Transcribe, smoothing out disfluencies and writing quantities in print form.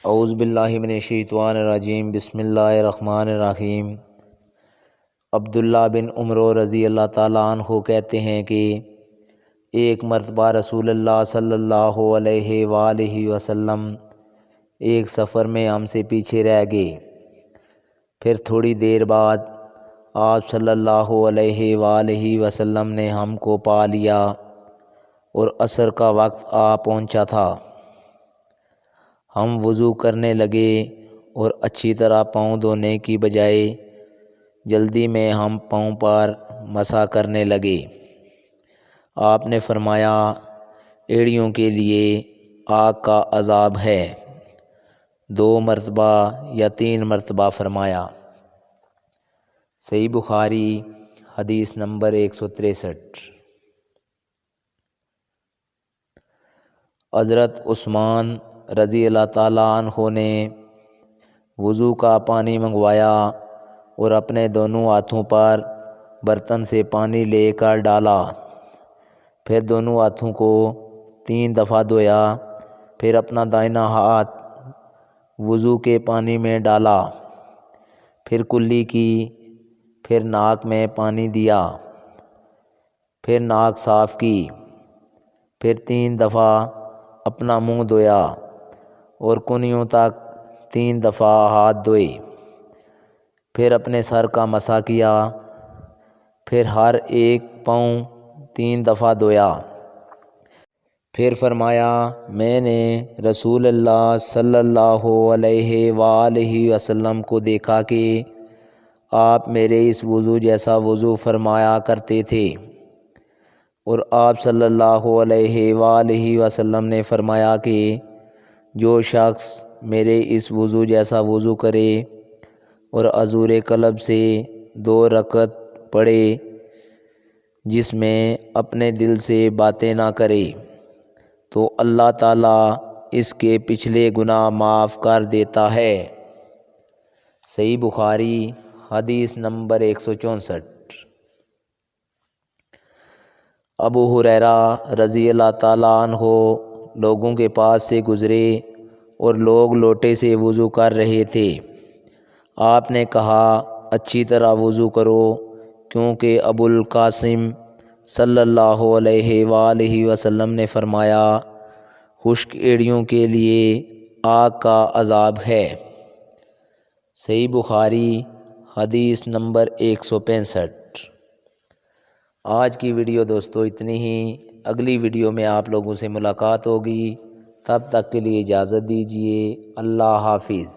اعوذ باللہ من الشیطان الرجیم، بسم اللہ الرحمن الرحیم۔ عبداللہ بن عمر رضی اللہ تعالیٰ عنہ کہتے ہیں کہ ایک مرتبہ رسول اللہ صلی اللہ علیہ وآلہ وسلم ایک سفر میں ہم سے پیچھے رہ گئے۔ پھر تھوڑی دیر بعد آپ صلی اللہ علیہ وآلہ وسلم نے ہم کو پا لیا اور عصر کا وقت آ پہنچا تھا۔ ہم وضو کرنے لگے اور اچھی طرح پاؤں دھونے کی بجائے جلدی میں ہم پاؤں پر مسح کرنے لگے۔ آپ نے فرمایا، ایڑیوں کے لیے آگ کا عذاب ہے۔ 2 مرتبہ یا 3 مرتبہ فرمایا۔ صحیح بخاری حدیث نمبر 163۔ حضرت عثمان رضی اللہ تعالیٰ عنہ نے وضو کا پانی منگوایا اور اپنے دونوں ہاتھوں پر برتن سے پانی لے کر ڈالا، پھر دونوں ہاتھوں کو 3 دفعہ دھویا، پھر اپنا دائنا ہاتھ وضو کے پانی میں ڈالا، پھر کلی کی، پھر ناک میں پانی دیا، پھر ناک صاف کی، پھر 3 دفعہ اپنا منہ دھویا اور کنیوں تک 3 دفعہ ہاتھ دھوئے، پھر اپنے سر کا مسح کیا، پھر ہر ایک پاؤں 3 دفعہ دھویا۔ پھر فرمایا، میں نے رسول اللہ صلی اللہ علیہ وآلہ وسلم کو دیکھا کہ آپ میرے اس وضو جیسا وضو فرمایا کرتے تھے، اور آپ صلی اللہ علیہ وآلہ وسلم نے فرمایا کہ جو شخص میرے اس وضو جیسا وضو کرے اور حضور قلب سے 2 رکعت پڑھے، جس میں اپنے دل سے باتیں نہ کرے، تو اللہ تعالیٰ اس کے پچھلے گناہ معاف کر دیتا ہے۔ صحیح بخاری حدیث نمبر 164۔ ابو ہریرہ رضی اللہ تعالیٰ عنہ لوگوں کے پاس سے گزرے اور لوگ لوٹے سے وضو کر رہے تھے۔ آپ نے کہا، اچھی طرح وضو کرو، کیونکہ ابو القاسم صلی اللہ علیہ وآلہ وسلم نے فرمایا، خشک ایڑیوں کے لیے آگ کا عذاب ہے۔ صحیح بخاری حدیث نمبر 165۔ آج کی ویڈیو دوستو اتنی ہی۔ اگلی ویڈیو میں آپ لوگوں سے ملاقات ہوگی، تب تک کے لیے اجازت دیجیے۔ اللہ حافظ۔